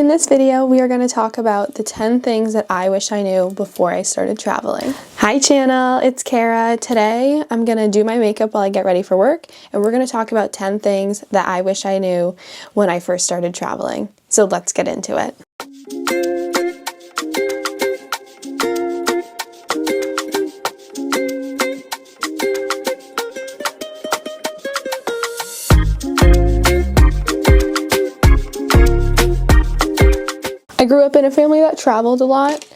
In this video, we are going to talk about the 10 things that I wish I knew before I started traveling. Hi channel, it's Kara. Today, I'm going to do my makeup while I get ready for work, and we're going to talk about 10 things that I wish I knew when I first started traveling. So let's get into it. I grew up in a family that traveled a lot,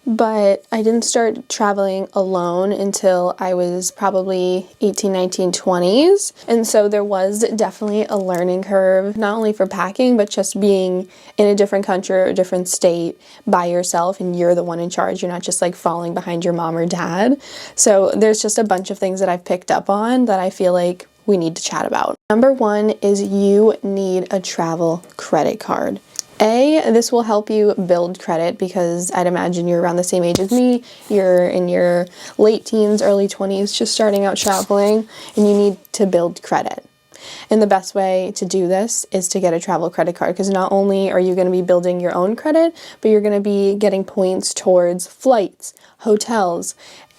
but I didn't start traveling alone until I was probably 18, 19, 20s. And so there was definitely a learning curve, not only for packing, but just being in a different country or a different state by yourself, and you're the one in charge. You're not just like falling behind your mom or dad. So there's just a bunch of things that I've picked up on that I feel like we need to chat about. Number one is you need a travel credit card. This will help you build credit because I'd imagine you're around the same age as me. You're in your late teens, early 20s, just starting out traveling, and you need to build credit. And the best way to do this is to get a travel credit card, because not only are you going to be building your own credit, but you're going to be getting points towards flights, hotels,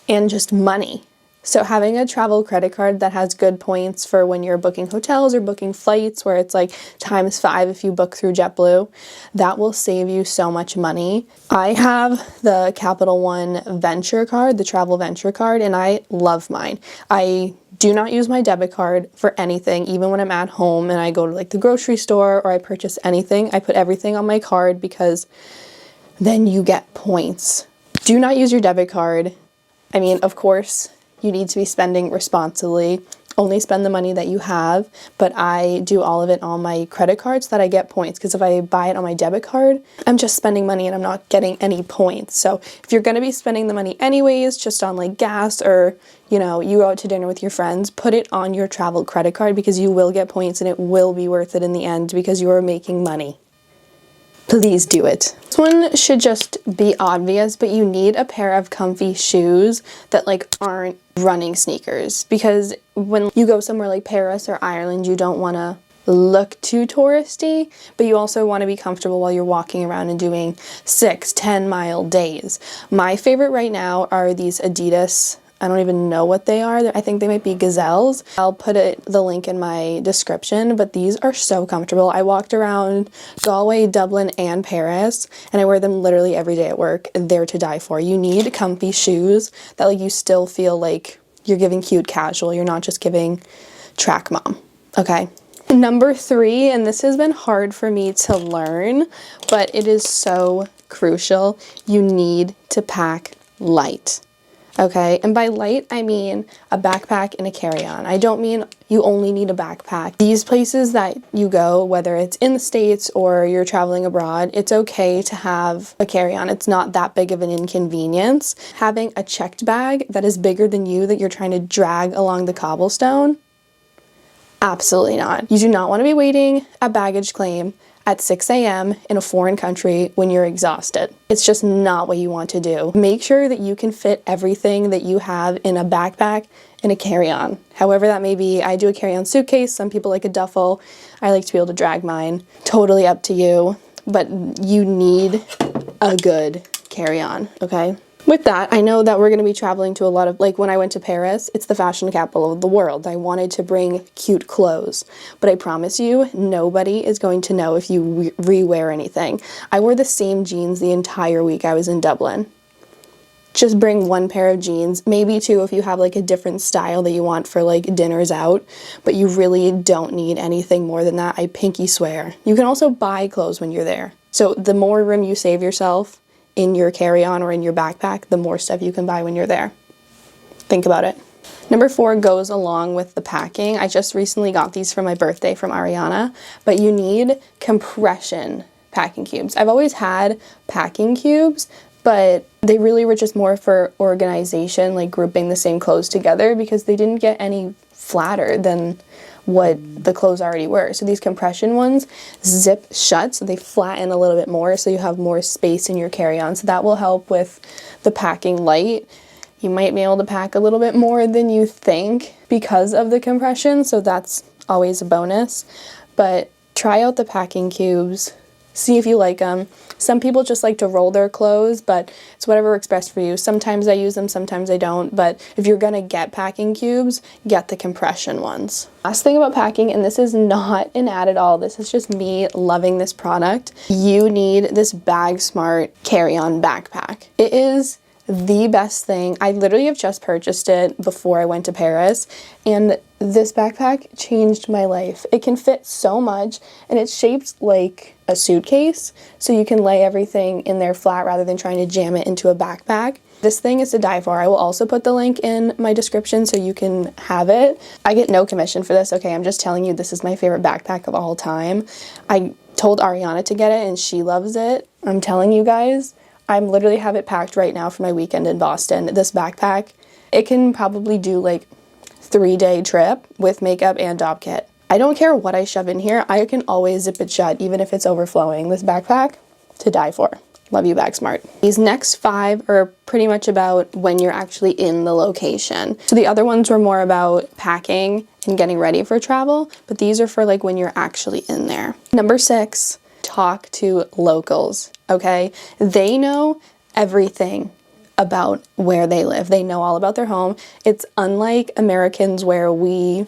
and just money. So having a travel credit card that has good points for when you're booking hotels or booking flights, where it's like ×5 if you book through JetBlue, that will save you so much money. I have the Capital One Venture card, the travel venture card, and I love mine. I do not use my debit card for anything, even when I'm at home and I go to like the grocery store or I purchase anything. I put everything on my card because then you get points. Do not use your debit card. I mean, of course, you need to be spending responsibly. Only spend the money that you have, but I do all of it on my credit card so that I get points, because if I buy it on my debit card, I'm just spending money and I'm not getting any points. So if you're going to be spending the money anyways, just on like gas, or you go out to dinner with your friends, put it on your travel credit card, because you will get points and it will be worth it in the end because you are making money. Please do it. This one should just be obvious, but you need a pair of comfy shoes that like aren't running sneakers, because when you go somewhere like Paris or Ireland, you don't want to look too touristy, but you also want to be comfortable while you're walking around and doing 6-10 mile days. My favorite right now are these Adidas. I don't even know what they are. I think they might be Gazelles. I'll put the link in my description, but these are so comfortable. I walked around Galway, Dublin, and Paris, and I wear them literally every day at work. They're to die for. You need comfy shoes that like you still feel like you're giving cute casual. You're not just giving track mom, okay? Number 3, and this has been hard for me to learn, but it is so crucial. You need to pack light. Okay, and by light, I mean a backpack and a carry-on. I don't mean you only need a backpack. These places that you go, whether it's in the States or you're traveling abroad, it's okay to have a carry-on. It's not that big of an inconvenience. Having a checked bag that is bigger than you that you're trying to drag along the cobblestone, absolutely not. You do not want to be waiting at baggage claim at 6 a.m. in a foreign country when you're exhausted. It's just not what you want to do. Make sure that you can fit everything that you have in a backpack and a carry-on. However that may be. I do a carry-on suitcase. Some people like a duffel. I like to be able to drag mine. Totally up to you, but you need a good carry-on, okay? With that, I know that we're going to be traveling to a lot of, like when I went to Paris, it's the fashion capital of the world. I wanted to bring cute clothes, but I promise you, nobody is going to know if you re-wear anything. I wore the same jeans the entire week I was in Dublin. Just bring one pair of jeans, maybe 2 if you have like a different style that you want for like dinners out, but you really don't need anything more than that. I pinky swear. You can also buy clothes when you're there. So the more room you save yourself in your carry-on or in your backpack, the more stuff you can buy when you're there. Think about it. Number 4 goes along with the packing. I just recently got these for my birthday from Ariana, but you need compression packing cubes. I've always had packing cubes, but they really were just more for organization, like grouping the same clothes together, because they didn't get any flatter than what the clothes already were. So these compression ones zip shut, so they flatten a little bit more, so you have more space in your carry-on. So that will help with the packing light. You might be able to pack a little bit more than you think because of the compression, so that's always a bonus. But try out the packing cubes. See if you like them. Some people just like to roll their clothes, but it's whatever works best for you. Sometimes I use them, sometimes I don't, but if you're gonna get packing cubes, get the compression ones. Last thing about packing, and this is not an ad at all, this is just me loving this product. You need this Bag Smart carry-on backpack. It is the best thing. I literally have just purchased it before I went to Paris, and this backpack changed my life. It can fit so much, and it's shaped like a suitcase, so you can lay everything in there flat rather than trying to jam it into a backpack. This thing is to die for. I will also put the link in my description so you can have it. I get no commission for this, okay? I'm just telling you this is my favorite backpack of all time. I told Ariana to get it and she loves it. I'm telling you guys, I literally have it packed right now for my weekend in Boston. This backpack, it can probably do like 3-day trip with makeup and dop kit. I don't care what I shove in here. I can always zip it shut even if it's overflowing. This backpack, to die for. Love you, Bag Smart. These next 5 are pretty much about when you're actually in the location. So the other ones were more about packing and getting ready for travel, but these are for like when you're actually in there. Number 6, talk to locals, okay? They know everything about where they live. They know all about their home. It's unlike Americans where we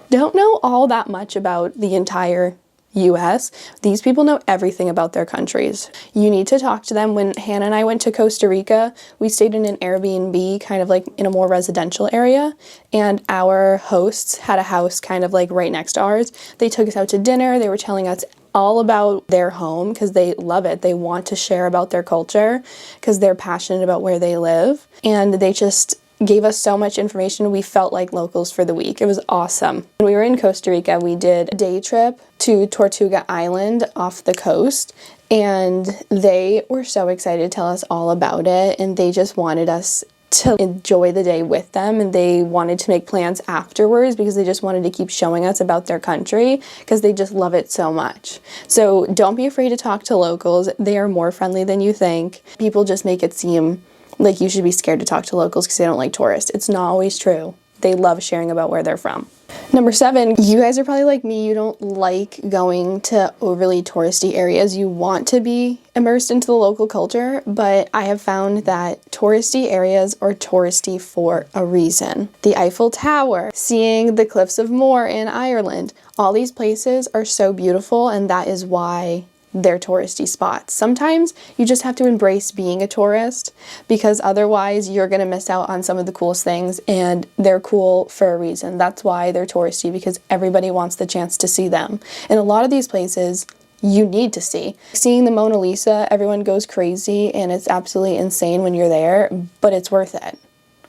don't know all that much about the entire US. These people know everything about their countries. You need to talk to them. When Hannah and I went to Costa Rica, we stayed in an Airbnb, kind of like in a more residential area, and our hosts had a house kind of like right next to ours. They took us out to dinner. They were telling us all about their home because they love it. They want to share about their culture because they're passionate about where they live, and they just gave us so much information. We felt like locals for the week. It was awesome. When we were in Costa Rica, we did a day trip to Tortuga Island off the coast, and they were so excited to tell us all about it, and they just wanted us to enjoy the day with them, and they wanted to make plans afterwards because they just wanted to keep showing us about their country because they just love it so much. So don't be afraid to talk to locals. They are more friendly than you think. People just make it seem like you should be scared to talk to locals because they don't like tourists. It's not always true. They love sharing about where they're from. Number 7, you guys are probably like me. You don't like going to overly touristy areas. You want to be immersed into the local culture, but I have found that touristy areas are touristy for a reason. The Eiffel Tower, seeing the Cliffs of Moher in Ireland, all these places are so beautiful, and that is why they're touristy spots. Sometimes you just have to embrace being a tourist because otherwise you're going to miss out on some of the coolest things, and they're cool for a reason. That's why they're touristy, because everybody wants the chance to see them. And a lot of these places you need to see. Seeing the Mona Lisa, everyone goes crazy and it's absolutely insane when you're there, but it's worth it.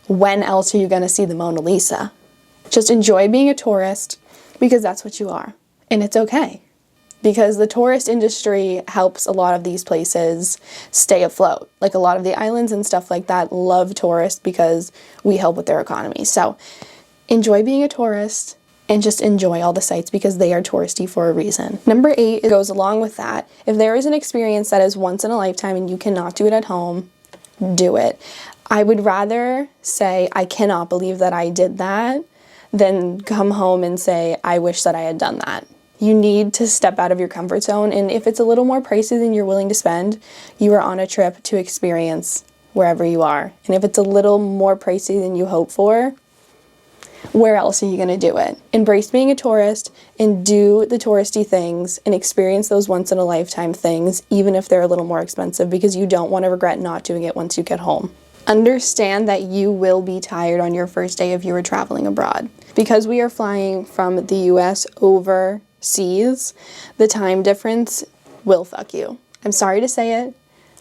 When else are you going to see the Mona Lisa? Just enjoy being a tourist because that's what you are. And it's okay. Because the tourist industry helps a lot of these places stay afloat. Like a lot of the islands and stuff like that love tourists because we help with their economy. So enjoy being a tourist and just enjoy all the sights because they are touristy for a reason. Number 8 goes along with that. If there is an experience that is once in a lifetime and you cannot do it at home, do it. I would rather say, I cannot believe that I did that, than come home and say, I wish that I had done that. You need to step out of your comfort zone, and if it's a little more pricey than you're willing to spend, you are on a trip to experience wherever you are. And if it's a little more pricey than you hope for, where else are you going to do it? Embrace being a tourist and do the touristy things and experience those once-in-a-lifetime things, even if they're a little more expensive, because you don't want to regret not doing it once you get home. Understand that you will be tired on your first day if you were traveling abroad. Because we are flying from the US overseas, the time difference will fuck you. I'm sorry to say it,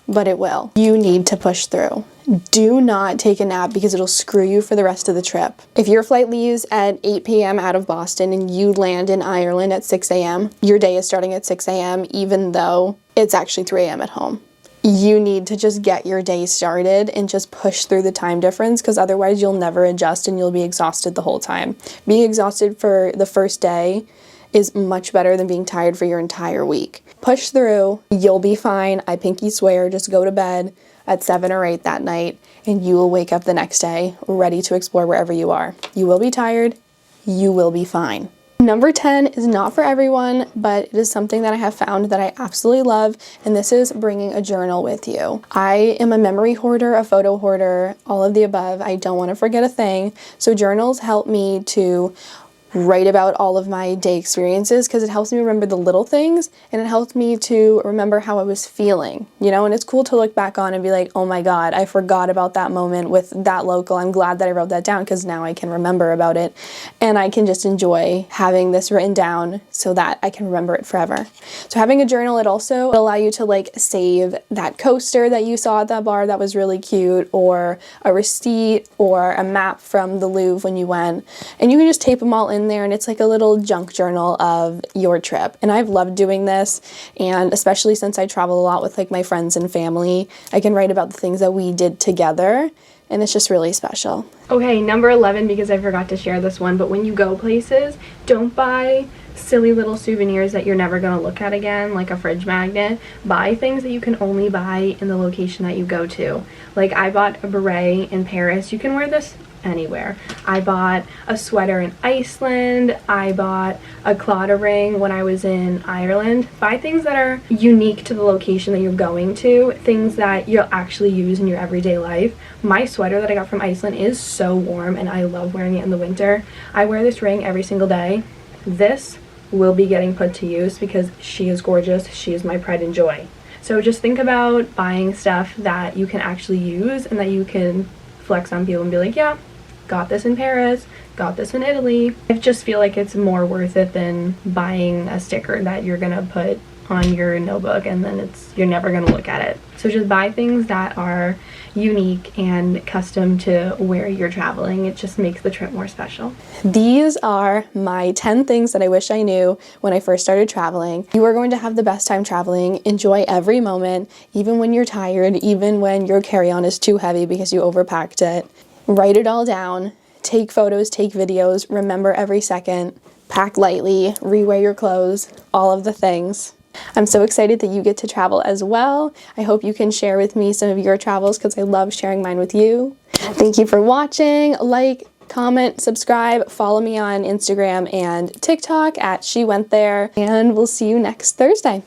but it will. You need to push through. Do not take a nap because it'll screw you for the rest of the trip. If your flight leaves at 8 p.m. out of Boston and you land in Ireland at 6 a.m., your day is starting at 6 a.m. even though it's actually 3 a.m. at home. You need to just get your day started and just push through the time difference, because otherwise you'll never adjust and you'll be exhausted the whole time. Being exhausted for the first day is much better than being tired for your entire week. Push through, you'll be fine. I pinky swear, just go to bed at 7 or 8 that night and you will wake up the next day ready to explore wherever you are. You will be tired, you will be fine. Number 10 is not for everyone, but it is something that I have found that I absolutely love, and this is bringing a journal with you. I am a memory hoarder, a photo hoarder, all of the above. I don't want to forget a thing, so journals help me to write about all of my day experiences because it helps me remember the little things, and it helps me to remember how I was feeling, you know, and it's cool to look back on and be like, oh my God, I forgot about that moment with that local. I'm glad that I wrote that down because now I can remember about it, and I can just enjoy having this written down so that I can remember it forever. So having a journal, it also will allow you to like save that coaster that you saw at that bar that was really cute, or a receipt, or a map from the Louvre when you went, and you can just tape them all in there, and it's like a little junk journal of your trip. And I've loved doing this, and especially since I travel a lot with like my friends and family, I can write about the things that we did together, and it's just really special. Okay, number 11, because I forgot to share this one, but when you go places, don't buy silly little souvenirs that you're never going to look at again, like a fridge magnet. Buy things that you can only buy in the location that you go to. Like I bought a beret in Paris. You can wear this anywhere. I bought a sweater in Iceland. I bought a Claddagh ring when I was in Ireland. Buy things that are unique to the location that you're going to, things that you'll actually use in your everyday life. My sweater that I got from Iceland is so warm, and I love wearing it in the winter. I wear this ring every single day. This will be getting put to use because she is gorgeous. She is my pride and joy. So just think about buying stuff that you can actually use and that you can flex on people and be like, yeah, got this in Paris, got this in Italy. I just feel like it's more worth it than buying a sticker that you're gonna put on your notebook and then you're never gonna look at it. So just buy things that are unique and custom to where you're traveling. It just makes the trip more special. These are my 10 things that I wish I knew when I first started traveling. You are going to have the best time traveling. Enjoy every moment, even when you're tired, even when your carry-on is too heavy because you overpacked it. Write it all down, take photos, take videos, remember every second, pack lightly, rewear your clothes, all of the things. I'm so excited that you get to travel as well. I hope you can share with me some of your travels because I love sharing mine with you. Thank you for watching. Like, comment, subscribe, follow me on Instagram and TikTok at She Went There, and we'll see you next Thursday.